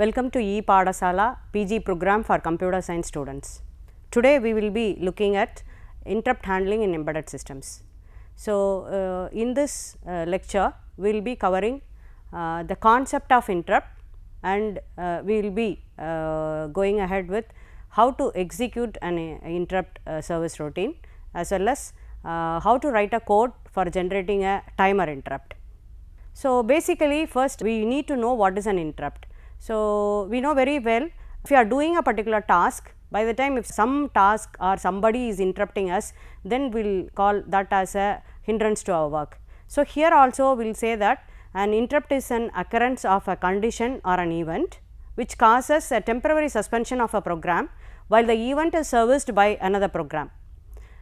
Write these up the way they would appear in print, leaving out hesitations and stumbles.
Welcome to E-Padasala PG program for computer science students. Today we will be looking at interrupt handling in embedded systems. So, in this lecture we will be covering the concept of interrupt, and we will be going ahead with how to execute an interrupt service routine, as well as how to write a code for generating a timer interrupt. So, basically first we need to know what is an interrupt. So, we know very well, if you are doing a particular task, by the time if some task or somebody is interrupting us, then we will call that as a hindrance to our work. So, here also we will say that an interrupt is an occurrence of a condition or an event which causes a temporary suspension of a program while the event is serviced by another program.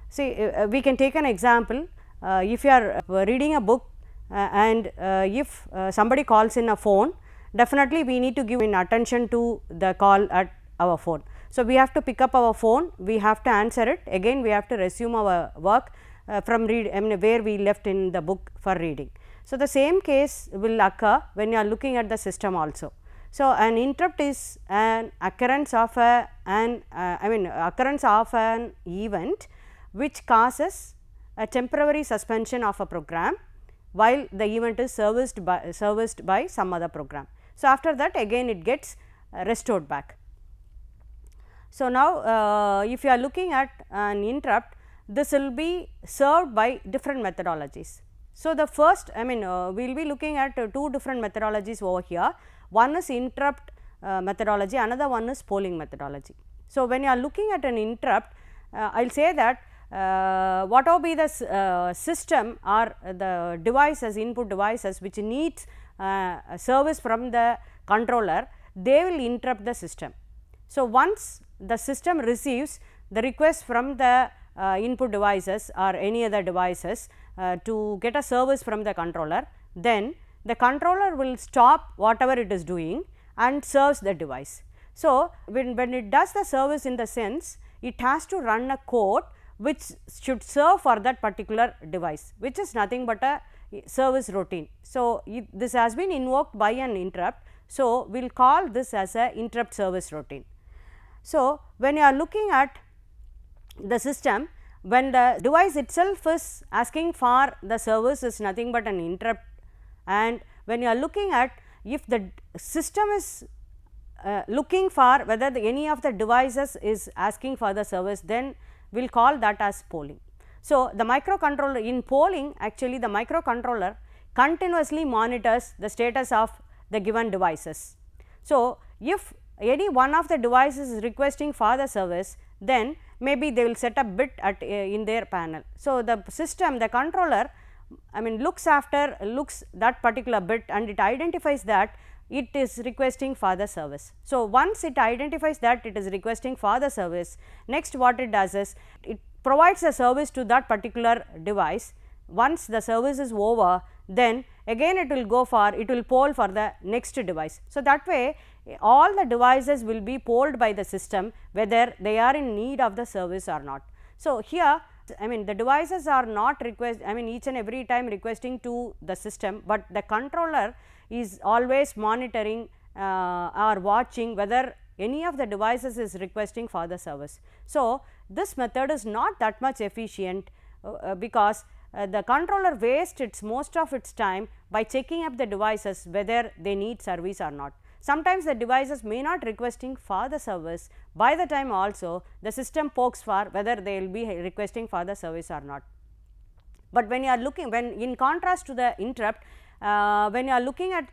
See, we can take an example. If you are reading a book and if somebody calls in a phone, definitely we need to give attention to the call at our phone. So, we have to pick up our phone, we have to answer it, again we have to resume our work from where we left in the book for reading. So, the same case will occur when you are looking at the system also. So, an interrupt is an occurrence of occurrence of an event which causes a temporary suspension of a program while the event is serviced by some other program. So, after that again it gets restored back. So, now if you are looking at an interrupt, this will be served by different methodologies. So, the first we will be looking at two different methodologies over here. One is interrupt methodology, another one is polling methodology. So, when you are looking at an interrupt, I will say that whatever be the system or the devices, input devices which needs service from the controller, they will interrupt the system. So, once the system receives the request from the input devices or any other devices to get a service from the controller, then the controller will stop whatever it is doing and serves the device. So, when it does the service, in the sense it has to run a code which should serve for that particular device, which is nothing but a service routine. So, this has been invoked by an interrupt. So, we will call this as a interrupt service routine. So, when you are looking at the system, when the device itself is asking for the service, is nothing but an interrupt, and when you are looking at if the system is looking for whether any of the devices is asking for the service, then we will call that as polling. So, the microcontroller in polling, actually the microcontroller continuously monitors the status of the given devices. So, if any one of the devices is requesting for the service, then maybe they will set a bit at in their panel. So, the system, the controller looks that particular bit and it identifies that it is requesting for the service. So, once it identifies that it is requesting for the service, next what it does is it provides a service to that particular device. Once the service is over, then again it will poll for the next device. So, that way all the devices will be polled by the system whether they are in need of the service or not. So, here the devices are not each and every time requesting to the system, but the controller is always monitoring or watching whether any of the devices is requesting for the service. So, this method is not that much efficient because the controller wastes most of its time by checking up the devices whether they need service or not. Sometimes the devices may not requesting for the service, by the time also the system pokes for whether they will be requesting for the service or not. But when you are looking, when in contrast to the interrupt, when you are looking at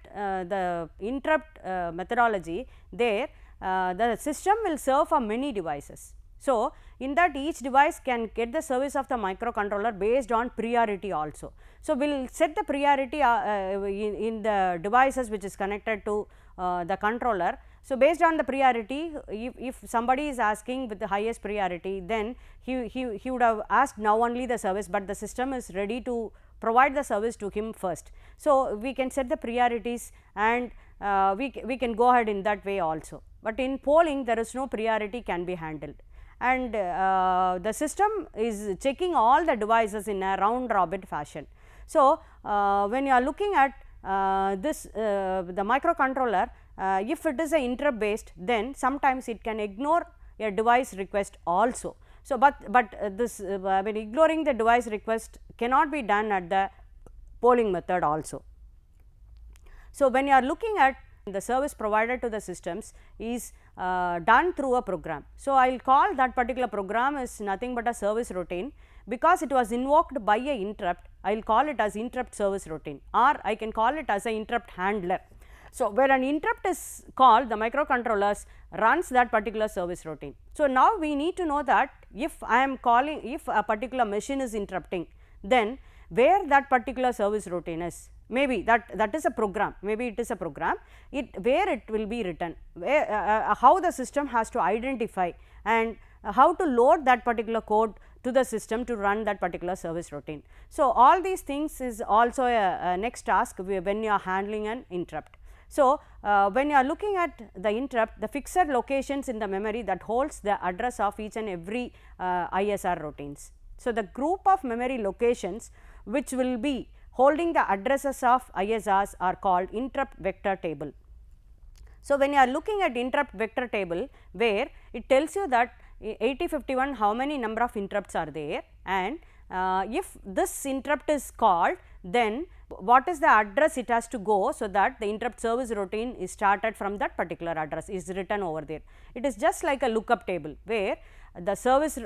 the interrupt methodology, there the system will serve for many devices. So, in that each device can get the service of the microcontroller based on priority also. So, we will set the priority in the devices which is connected to the controller. So, based on the priority, if somebody is asking with the highest priority, then he would have asked now only the service, but the system is ready to provide the service to him first. So, we can set the priorities and we can go ahead in that way also, but in polling there is no priority can be handled, and the system is checking all the devices in a round robin fashion. So, when you are looking at the microcontroller, if it is a interrupt based, then sometimes it can ignore a device request also. So, but this I mean ignoring the device request cannot be done at the polling method also. So, when you are looking at the service provided to the systems is done through a program. So, I will call that particular program is nothing but a service routine, because it was invoked by a interrupt. I will call it as interrupt service routine, or I can call it as a interrupt handler. So, where an interrupt is called, the microcontrollers runs that particular service routine. So, now we need to know that if I am calling, if a particular machine is interrupting, then where that particular service routine is, maybe that is a program, maybe it is a program, where it will be written, where how the system has to identify and how to load that particular code to the system to run that particular service routine. So, all these things is also a next task when you are handling an interrupt. So, when you are looking at the interrupt, the fixed locations in the memory that holds the address of each and every ISR routines. So, the group of memory locations which will be holding the addresses of ISRs are called interrupt vector table. So, when you are looking at interrupt vector table, where it tells you that 8051 how many number of interrupts are there, and if this interrupt is called, then what is the address it has to go, so that the interrupt service routine is started from that particular address is written over there. It is just like a lookup table, where the service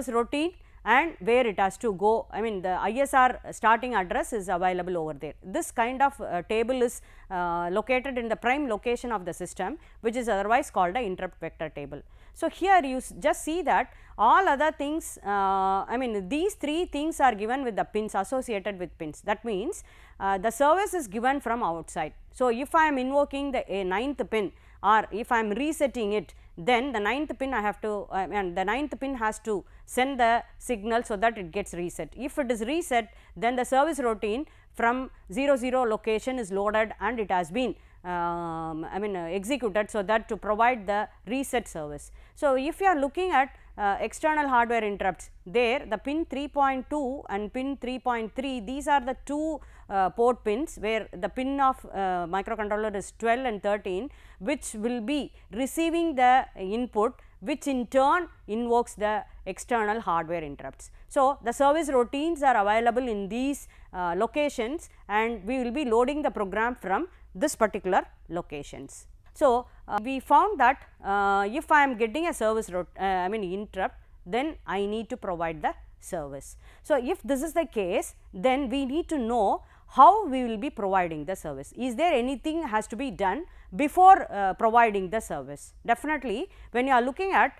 routine and where it has to go, I mean the ISR starting address is available over there. This kind of table is located in the prime location of the system, which is otherwise called a interrupt vector table. So, here you just see that all other things, I mean these three things are given with the pins, associated with pins. That means the service is given from outside. So, if I am invoking the 9th pin, or if I am resetting it, then the 9th pin I have to, and the 9th pin has to send the signal so that it gets reset. If it is reset, then the service routine from 00 location is loaded and it has been executed, so that to provide the reset service. So, if you are looking at external hardware interrupts, there the pin 3.2 and pin 3.3, these are the two port pins, where the pin of microcontroller is 12 and 13, which will be receiving the input, which in turn invokes the external hardware interrupts. So, the service routines are available in these locations, and we will be loading the program from this particular locations. So, we found that if I am getting a service interrupt, then I need to provide the service. So, if this is the case, then we need to know how we will be providing the service. Is there anything has to be done before providing the service? Definitely, when you are looking at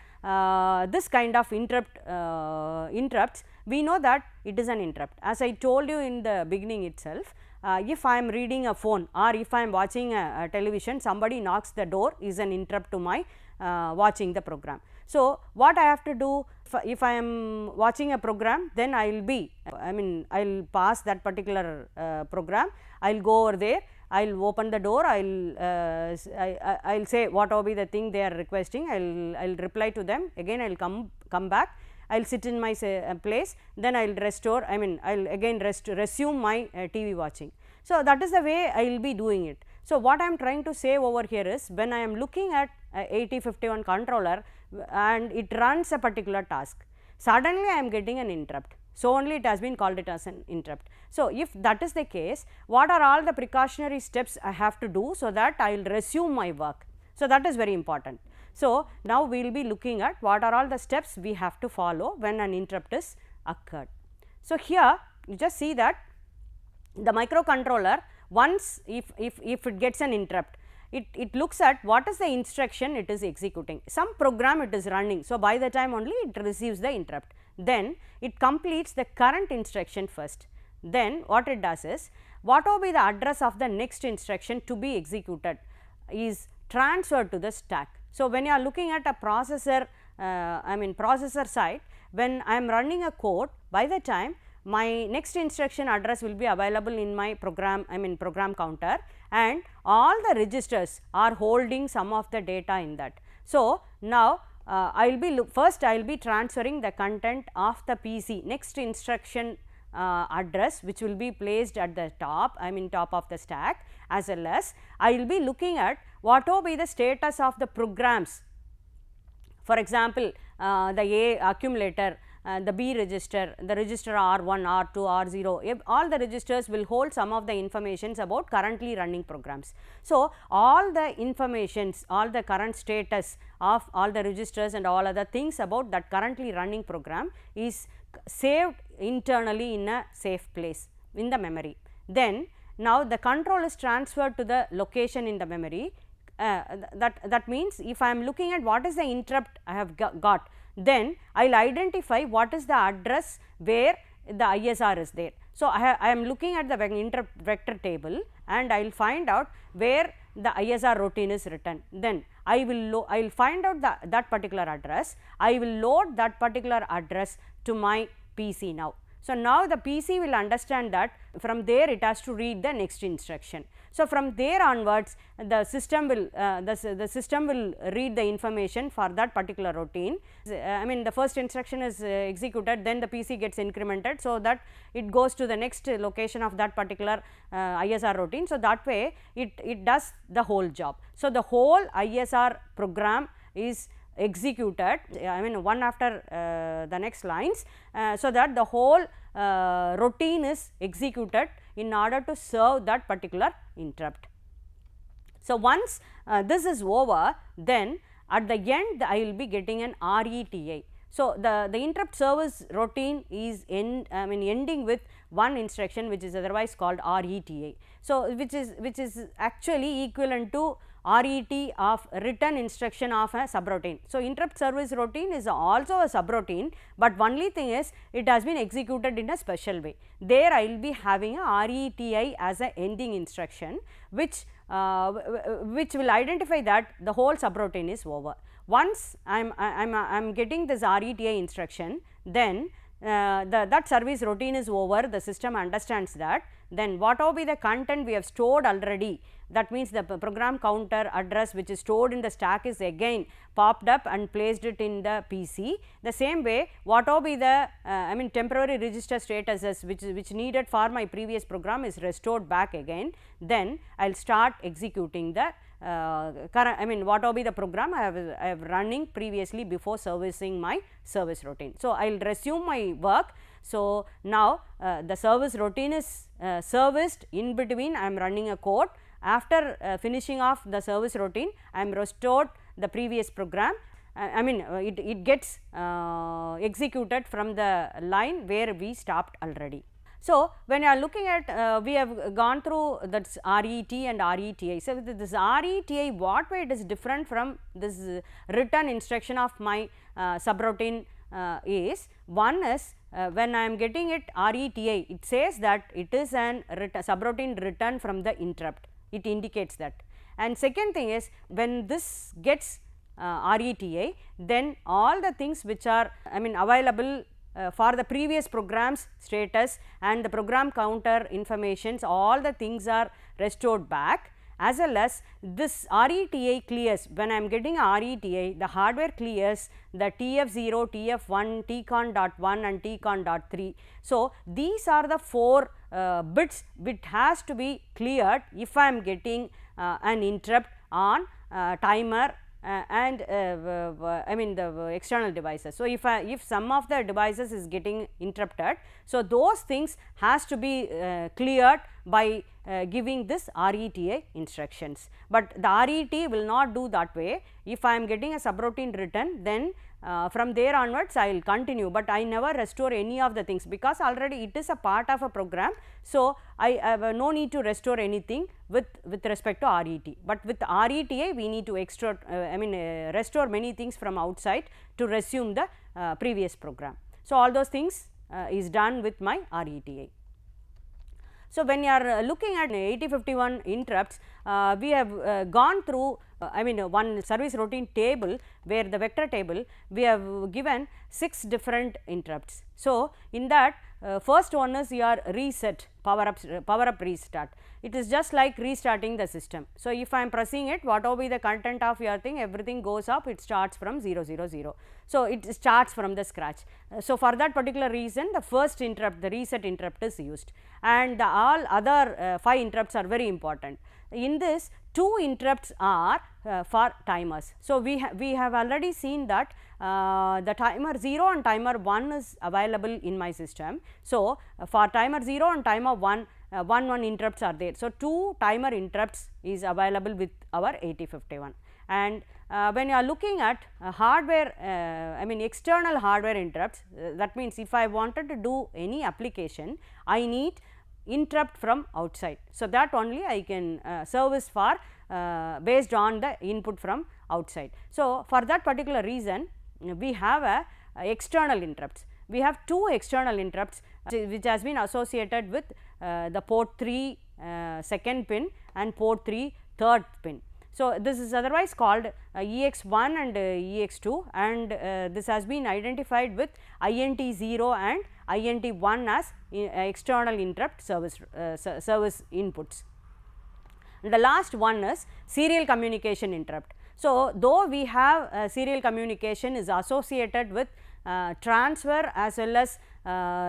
this kind of interrupts, we know that it is an interrupt. As I told you in the beginning itself, if I am reading a phone or if I am watching a television, somebody knocks the door, is an interrupt to my watching the program. So, what I have to do, if I am watching a program, then I will be, I will pass that particular program, I will go over there, I will open the door, I will say what will be the thing they are requesting, I will reply to them, again I will come back, I will sit in my place, then I will restore, I will again resume my TV watching. So, that is the way I will be doing it. So, what I am trying to say over here is, when I am looking at 8051 controller and it runs a particular task, suddenly I am getting an interrupt. So, only it has been called it as an interrupt. So, if that is the case, what are all the precautionary steps I have to do, so that I will resume my work. So, that is very important. So, now we will be looking at what are all the steps we have to follow when an interrupt is occurred. So, here you just see that the microcontroller, once if it gets an interrupt, it looks at what is the instruction it is executing, some program it is running. So, by the time only it receives the interrupt, then it completes the current instruction first. Then what it does is, what will be the address of the next instruction to be executed is transferred to the stack. So, when you are looking at a processor, processor side, when I am running a code, by the time my next instruction address will be available in my program, program counter, and all the registers are holding some of the data in that. So, now I will be first I will be transferring the content of the PC, next instruction address which will be placed at the top, I mean top of the stack, as well as I will be looking at what will be the status of the programs. For example, the A accumulator, the B register, the register R1, R2, R0, all the registers will hold some of the informations about currently running programs. So, all the informations, all the current status of all the registers and all other things about that currently running program is saved internally in a safe place in the memory. Then, now the control is transferred to the location in the memory. That means, if I am looking at what is the interrupt I have got, then I will identify what is the address where the ISR is there. So, I am looking at the interrupt vector table and I will find out where the ISR routine is written. Then I will find out that particular address, I will load that particular address to my PC now. So, now the PC will understand that from there it has to read the next instruction. So, from there onwards the system will the system will read the information for that particular routine. I mean the first instruction is executed, then the PC gets incremented, so that it goes to the next location of that particular ISR routine. So, that way it does the whole job. So, the whole ISR program is executed, I mean one after the next lines, so that the whole routine is executed in order to serve that particular interrupt. So, once this is over, then at the end I will be getting an RETI. So, the interrupt service routine is ending with one instruction which is otherwise called RETI. So, which is actually equivalent to RET of return instruction of a subroutine. So, interrupt service routine is also a subroutine, but only thing is it has been executed in a special way. There I will be having a RETI as a ending instruction, which will identify that the whole subroutine is over. Once I am getting this RETI instruction, then that service routine is over, the system understands that. Then what will be the content we have stored already, that means the program counter address which is stored in the stack is again popped up and placed it in the PC. The same way, what will be the temporary register statuses which needed for my previous program is restored back again. Then I will start executing the current, what will be the program I have running previously before servicing my service routine. So, I will resume my work. So, now the service routine is serviced, in between I am running a code. After finishing off the service routine, I am restored the previous program. It gets executed from the line where we stopped already. So, when you are looking at we have gone through that RET and RETI. So, with this RETI, what way it is different from this return instruction of my subroutine is, one is when I am getting it RETI, it says that it is an subroutine return from the interrupt, it indicates that. And second thing is, when this gets RETI, then all the things which are available for the previous program's status and the program counter informations, all the things are restored back, as well as this RETI clears. When I am getting a RETI, the hardware clears the TF0, TF1, TCON.1 and TCON.3. So, these are the 4 bits which has to be cleared if I am getting an interrupt on timer and the external devices. So, if some of the devices is getting interrupted, so those things has to be cleared by giving this RETI instructions, but the RET will not do that way. If I am getting a subroutine written, then from there onwards I will continue, but I never restore any of the things, because already it is a part of a program. So, I have no need to restore anything with respect to RET, but with RETI we need to restore many things from outside to resume the previous program. So, all those things is done with my RETI. So, when you are looking at 8051 interrupts, we have gone through one service routine table where the vector table we have given 6 different interrupts. So, in that first one is your reset power up restart. It is just like restarting the system. So, if I am pressing it, whatever be the content of your thing, everything goes up, it starts from 0 0 0. So, it starts from the scratch. So, for that particular reason, the first interrupt, the reset interrupt is used, and all other 5 interrupts are very important. In this, 2 interrupts are for timers. So, we have already seen that the timer 0 and timer 1 is available in my system. So, for timer 0 and timer 1, 1 interrupts are there. So, 2 timer interrupts is available with our 8051, and when you are looking at hardware, external hardware interrupts, that means if I wanted to do any application, I need interrupt from outside. So, that only I can service for based on the input from outside. So, for that particular reason, we have a external interrupts. We have 2 external interrupts which has been associated with the port 3 second pin and port 3 third pin. So, this is otherwise called EX1 and EX2, and this has been identified with INT0 and INT1 as external interrupt service inputs. And the last one is serial communication interrupt. So, though we have serial communication is associated with transfer as well as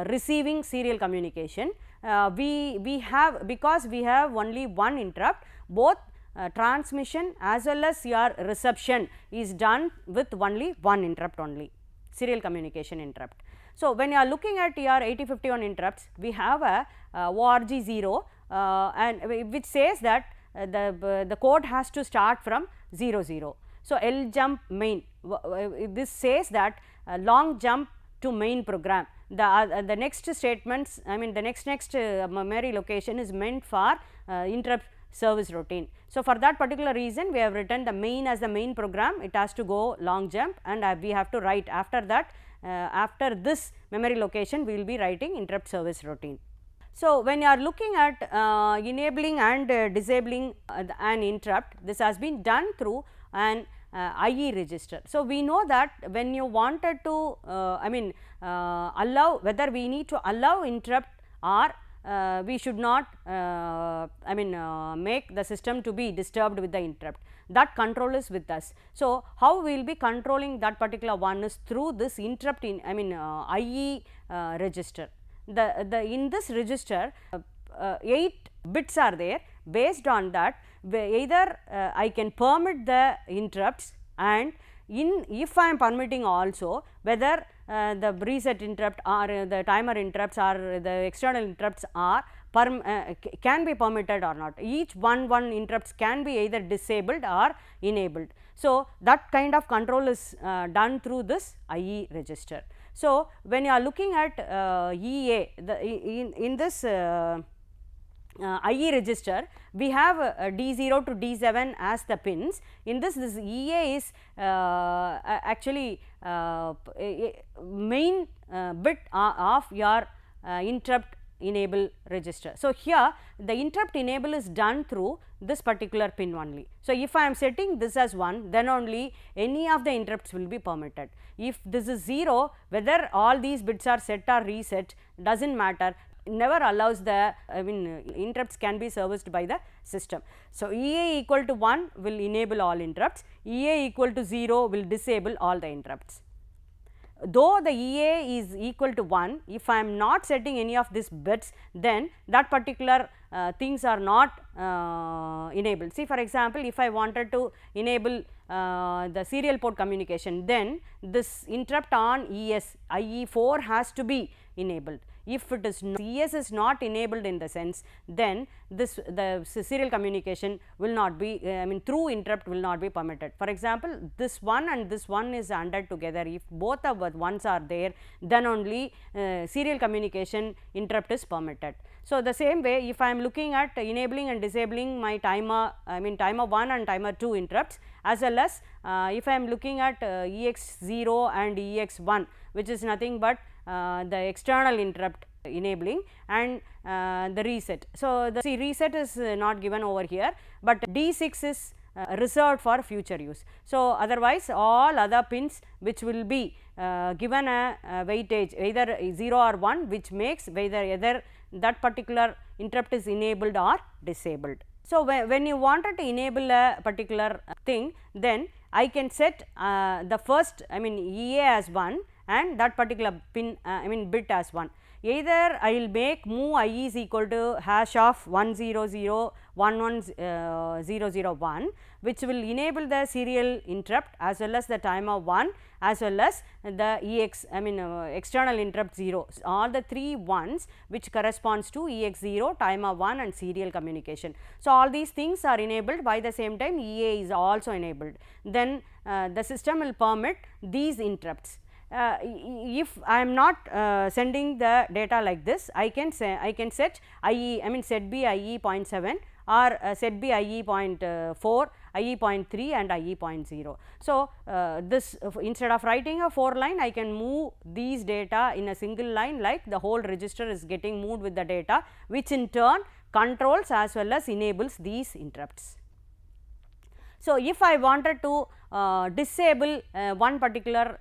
receiving serial communication, we have, because we have only one interrupt, both transmission as well as your reception is done with only one interrupt only, serial communication interrupt. So, when you are looking at your 8051 interrupts, we have a ORG 0 and which says that the code has to start from 0 0. So, L jump main, this says that long jump to main program. The next statements, the next memory location is meant for interrupt service routine. So, for that particular reason, we have written the main as the main program, it has to go long jump, and we have to write after that, after this memory location we will be writing interrupt service routine. So, when you are looking at enabling and disabling an interrupt, this has been done through an IE register. So, we know that when you wanted to allow, whether we need to allow interrupt or we should not make the system to be disturbed with the interrupt, that control is with us. So, how we will be controlling that particular one is through this interrupt in IE register. In this register 8 bits are there. Based on that, either I can permit the interrupts, and if I am permitting also whether the reset interrupt or the timer interrupts or the external interrupts are can be permitted or not. Each one interrupts can be either disabled or enabled. So, that kind of control is done through this IE register. So, when you are looking at EA, in this IE register, we have D0 to D7 as the pins. In this EA is actually main bit of your interrupt enable register. So, here the interrupt enable is done through this particular pin only. So, if I am setting this as 1, then only any of the interrupts will be permitted. If this is 0, whether all these bits are set or reset does not matter, never allows the interrupts can be serviced by the system. So, EA equal to 1 will enable all interrupts, EA equal to 0 will disable all the interrupts. Though the EA is equal to 1, if I am not setting any of these bits, then that particular things are not enabled. See, for example, if I wanted to enable the serial port communication, then this interrupt on ES IE4 has to be enabled. If it is ES is not enabled in the sense, then the serial communication will not be through interrupt will not be permitted. For example, this one and this one is ANDed together. If both of ones are there, then only serial communication interrupt is permitted. So, the same way, if I am looking at enabling and disabling my timer timer 1 and timer 2 interrupts, as well as if I am looking at EX0 and EX1, which is nothing but the external interrupt enabling and the reset. So, the reset is not given over here, but D6 is reserved for future use. So, otherwise all other pins which will be given a weightage either 0 or 1, which makes whether that particular interrupt is enabled or disabled. So, when you wanted to enable a particular thing, then I can set the first EA as 1 and that particular pin bit as 1. Either I will make move I is equal to hash of 100110001, which will enable the serial interrupt as well as the timer 1 as well as the external interrupt 0, all the 3 ones which corresponds to EX0, timer 1 and serial communication. So, all these things are enabled, by the same time EA is also enabled. Then the system will permit these interrupts. If I am not sending the data like this, I can set IE set B IE 0.7 or set B IE 0.4, IE 0.3 and IE 0.0. So, this instead of writing a 4 line, I can move these data in a single line, like the whole register is getting moved with the data, which in turn controls as well as enables these interrupts. So, if I wanted to disable one particular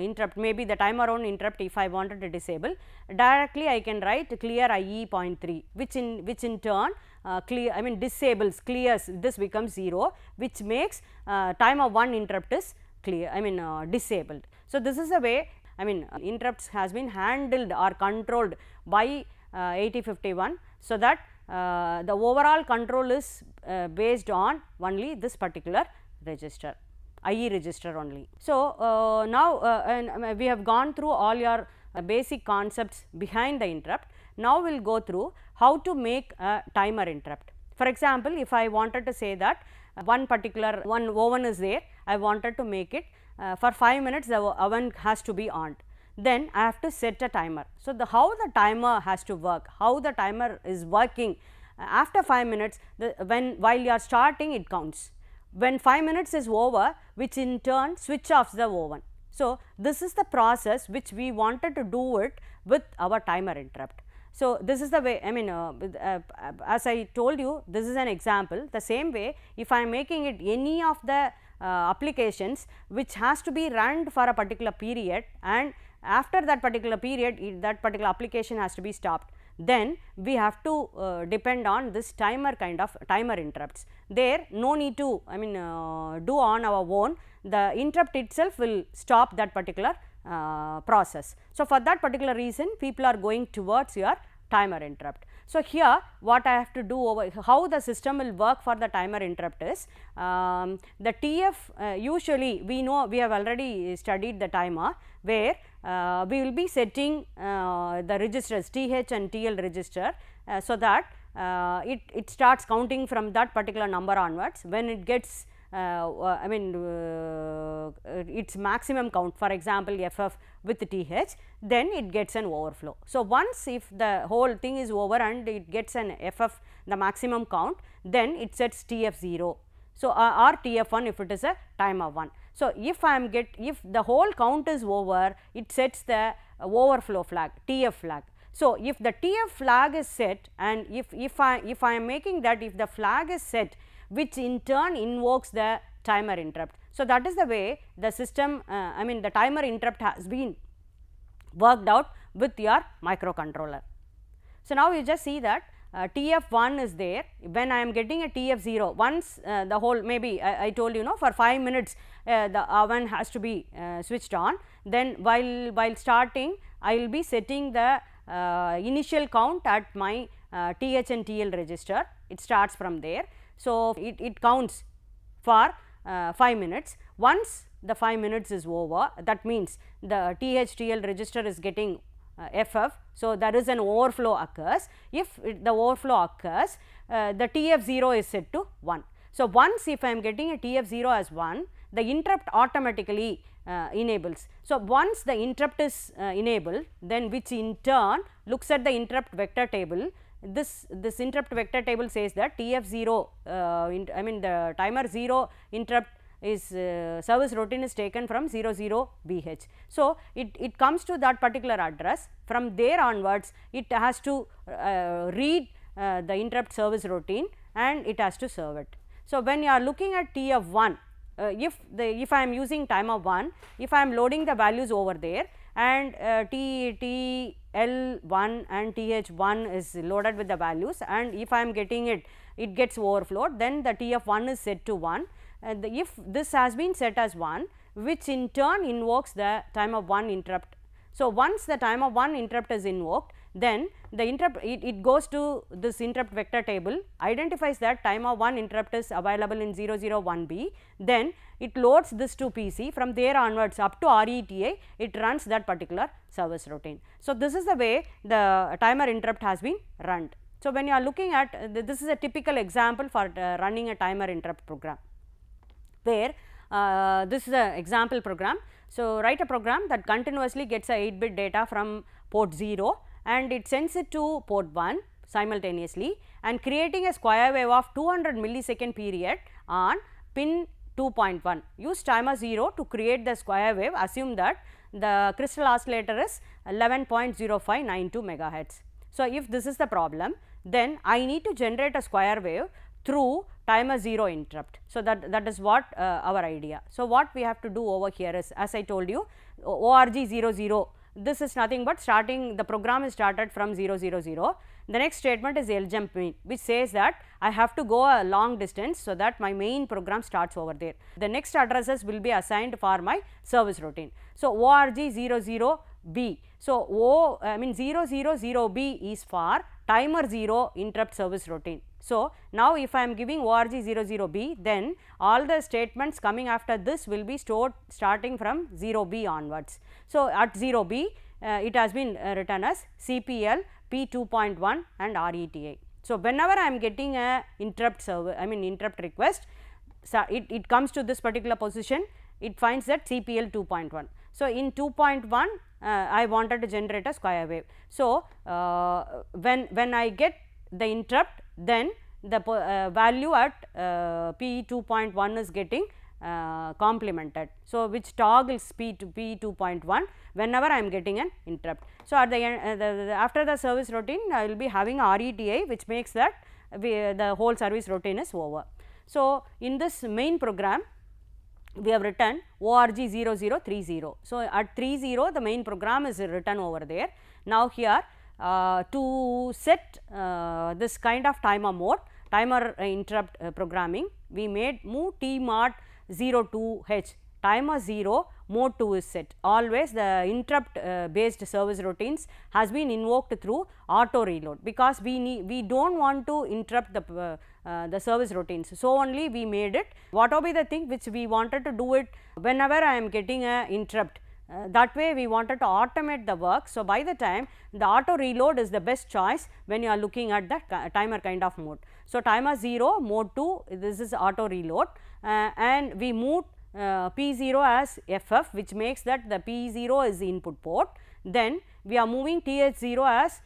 interrupt, maybe the timer own interrupt, if I wanted to disable, directly I can write clear IE 0.3, which in turn disables, clears, this becomes 0, which makes timer 1 interrupt is clear, disabled. So, this is the way interrupts has been handled or controlled by 8051. So, that the overall control is based on only this particular register, IE register only. So, now we have gone through all your basic concepts behind the interrupt. Now, we will go through how to make a timer interrupt. For example, if I wanted to say that one particular oven is there, I wanted to make it for 5 minutes the oven has to be on. Then I have to set a timer. So, how the timer has to work, how the timer is working, after 5 minutes while you are starting it counts. When 5 minutes is over, which in turn switch off the oven. So, this is the process which we wanted to do it with our timer interrupt. So, this is the way, as I told you, this is an example. The same way, if I am making it any of the applications which has to be run for a particular period, and after that particular period that particular application has to be stopped, then we have to depend on this timer kind of timer interrupts. There no need to do on our own, the interrupt itself will stop that particular process. So, for that particular reason people are going towards your timer interrupt. So, here what I have to do over how the system will work for the timer interrupt is the TF usually we know, we have already studied the timer, where we will be setting the registers TH and TL register, so that it starts counting from that particular number onwards. When it gets its maximum count, for example, FF with TH, then it gets an overflow. So, once if the whole thing is over and it gets an FF the maximum count, then it sets TF0. So, or TF1 if it is a timer 1. So, if the whole count is over, it sets the overflow flag, TF flag. So, if the TF flag is set, and if I am making that, if the flag is set, which in turn invokes the timer interrupt. So, that is the way the system the timer interrupt has been worked out with your microcontroller. So, now you just see that TF1 is there. When I am getting a TF0, once the whole, maybe I told you for 5 minutes the oven has to be switched on, then while starting I will be setting the initial count at my TH and TL register. It starts from there. So, it counts for 5 minutes. Once the 5 minutes is over, that means the TH TL register is getting FF. So, there is an overflow occurs. If the overflow occurs, the TF0 is set to 1. So, once if I am getting a TF0 as 1, the interrupt automatically enables. So, once the interrupt is enabled, then which in turn looks at the interrupt vector table. This interrupt vector table says that TF0 the timer 0 interrupt is service routine is taken from 00 BH. So, it comes to that particular address. From there onwards it has to read the interrupt service routine and it has to serve it. So, when you are looking at T of 1, if I am using timer 1, if I am loading the values over there and T L 1 and T H 1 is loaded with the values, and if I am getting it gets overflowed, then the T of 1 is set to 1, and if this has been set as 1, which in turn invokes the timer 1 interrupt. So, once the timer 1 interrupt is invoked, then the interrupt it goes to this interrupt vector table, identifies that timer 1 interrupt is available in 001B, then it loads this to PC, from there onwards up to RETA it runs that particular service routine. So, this is the way the timer interrupt has been run. So, when you are looking at this is a typical example for running a timer interrupt program, where this is a example program. So, write a program that continuously gets a 8-bit data from port 0 and it sends it to port 1 simultaneously, and creating a square wave of 200 millisecond period on pin 2.1. Use timer 0 to create the square wave, assume that the crystal oscillator is 11.0592 megahertz. So, if this is the problem, then I need to generate a square wave through timer 0 interrupt. So, that is what our idea. So, what we have to do over here is, as I told you, ORG 00, this is nothing but starting the program is started from 000. The next statement is ljump main, which says that I have to go a long distance, so that my main program starts over there. The next addresses will be assigned for my service routine. So, ORG 00B. So, 000B is for timer 0 interrupt service routine. So, now if I am giving ORG 00B, then all the statements coming after this will be stored starting from 0B onwards. So, at 0B it has been written as CPL P2.1 and RETA. So, whenever I am getting a interrupt interrupt request, so it comes to this particular position, it finds that CPL 2.1. So, in 2.1 I wanted to generate a square wave. So, when I get the interrupt, then the value at P 2.1 is getting complemented. So, which toggles P 2.1 whenever I am getting an interrupt. So, at the end after the service routine I will be having RETA, which makes that the whole service routine is over. So, in this main program we have written ORG 0030. So, at 30 the main program is written over there. Now, here to set this kind of timer mode, timer interrupt programming, we made move tmod 02h, timer 0 mode 2 is set. Always the interrupt based service routines has been invoked through auto reload, because we do not want to interrupt the service routines. So, only we made it. Whatever be the thing which we wanted to do it whenever I am getting a interrupt, that way we wanted to automate the work. So, by the time the auto reload is the best choice when you are looking at the timer kind of mode. So, timer 0 mode 2, this is auto reload, and we moved P0 as FF, which makes that the P0 is the input port. Then we are moving TH0 as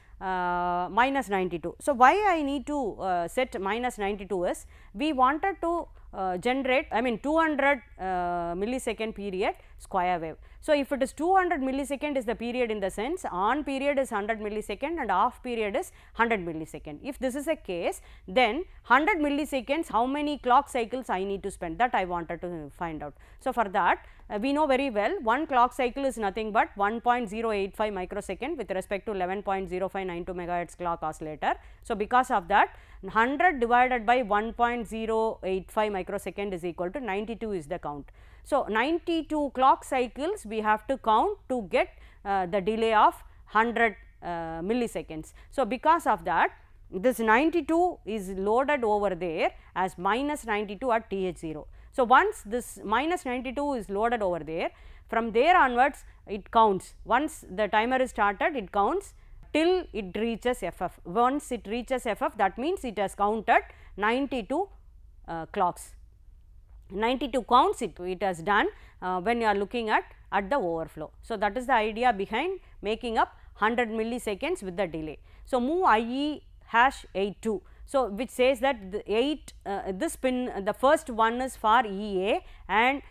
minus 92. So, why I need to set minus 92 is, we wanted to generate 200 millisecond period square wave. So, if it is 200 millisecond is the period, in the sense on period is 100 millisecond and off period is 100 millisecond. If this is a case, then 100 milliseconds how many clock cycles I need to spend, that I wanted to find out. So, for that we know very well one clock cycle is nothing but 1.085 microsecond with respect to 11.0592 megahertz clock oscillator. So, because of that 100 divided by 1.085 microsecond is equal to 92 is the count. So, 92 clock cycles we have to count to get the delay of 100 milliseconds. So, because of that this 92 is loaded over there as minus 92 at TH0. So, once this minus 92 is loaded over there, from there onwards it counts. Once the timer is started, it counts till it reaches FF. Once it reaches FF, that means it has counted 92 clocks. 92 counts it has done when you are looking at the overflow. So, that is the idea behind making up 100 milliseconds with the delay. So, move IE hash 82. So, which says that the 8 this pin, the first one is for EA and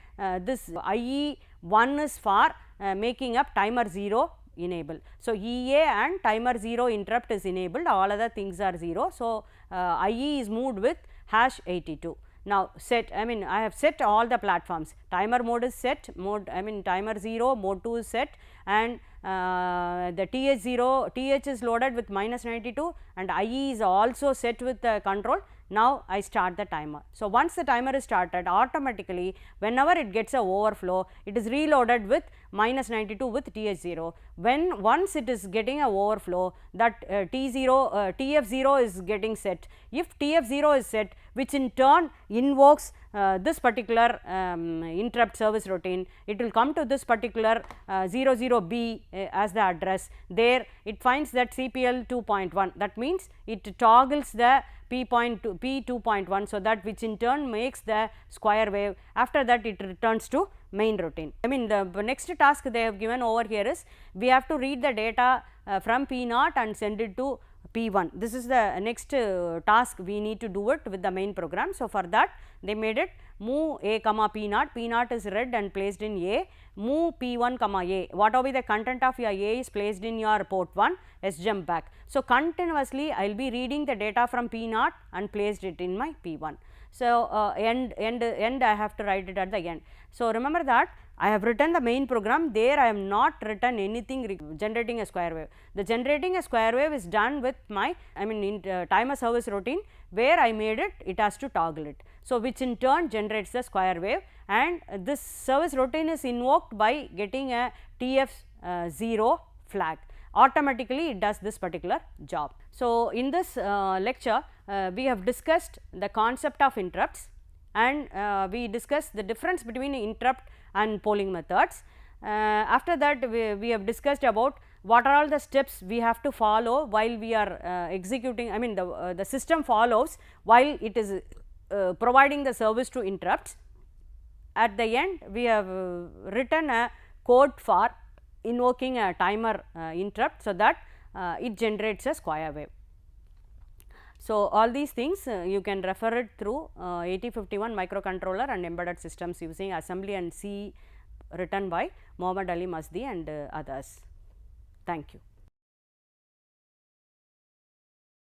this IE 1 is for making up timer 0 enable. So, EA and timer 0 interrupt is enabled, all other things are 0. So, IE is moved with hash 82. Now set, I mean I have set all the platforms, timer mode is set, mode I mean timer 0, mode 2 is set, and the TH is loaded with minus 92 and IE is also set with the control. Now I start the timer. So once the timer is started, automatically whenever it gets a overflow, it is reloaded with minus 92 with TH0. When once it is getting a overflow, that TF0 is getting set. If TF0 is set, which in turn invokes this particular interrupt service routine, it will come to this particular 00B as the address. There it finds that CPL 2.1, that means it toggles the P 2.1, so that which in turn makes the square wave. After that it returns to main routine. I mean the next task they have given over here is we have to read the data from P0 and send it to P1. This is the next task we need to do it with the main program. So for that they made it move A comma P0, P0 is read and placed in A, move P1 comma A, whatever the content of your A is placed in your port 1, sjump back. So continuously I will be reading the data from P0 and placed it in my P1. So end I have to write it at the end. So remember that I have written the main program, there I have not written anything generating a square wave. The generating a square wave is done with my timer service routine, where I made it, it has to toggle it. So which in turn generates the square wave, and this service routine is invoked by getting a TF0 flag. Automatically it does this particular job. So in this lecture we have discussed the concept of interrupts, and we discussed the difference between interrupt and polling methods. After that we have discussed about what are all the steps we have to follow while we are executing, I mean the system follows while it is providing the service to interrupts. At the end we have written a code for invoking a timer interrupt, so that it generates a square wave. So all these things you can refer it through 8051 microcontroller and embedded systems using assembly and C written by Mohammad Ali Masdi and others. Thank you.